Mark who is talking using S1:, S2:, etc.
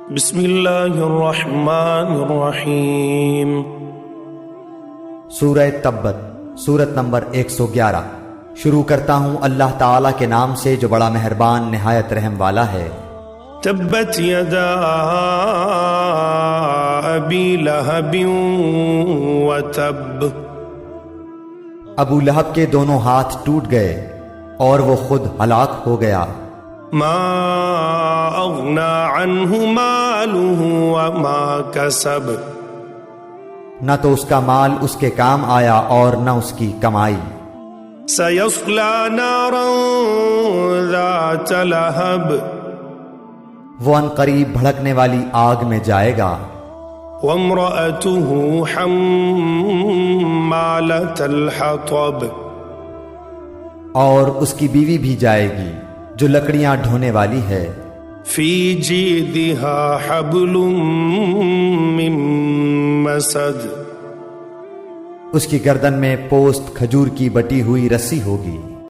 S1: بسم اللہ الرحمن الرحیم۔
S2: سورہ تبت، سورت نمبر 111۔ شروع کرتا ہوں اللہ تعالیٰ کے نام سے جو بڑا مہربان نہایت رحم والا ہے۔
S1: تبت یدا ابی لہب وتب۔
S2: ابو لہب کے دونوں ہاتھ ٹوٹ گئے اور وہ خود ہلاک ہو گیا۔
S1: ما اغنی عنہ مالہ وما کسب۔
S2: نہ تو اس کا مال اس کے کام آیا اور نہ اس کی کمائی۔
S1: سیصلی نارا ذات لہب۔
S2: وہ ان قریب بھڑکنے والی آگ میں جائے گا۔
S1: وامرأتہ حمالۃ الحطب۔
S2: اور اس کی بیوی بھی جائے گی جو لکڑیاں ڈھونے والی ہے۔
S1: فی جیدہا حبل من مسد۔
S2: اس کی گردن میں پوست کھجور کی بٹی ہوئی رسی ہوگی۔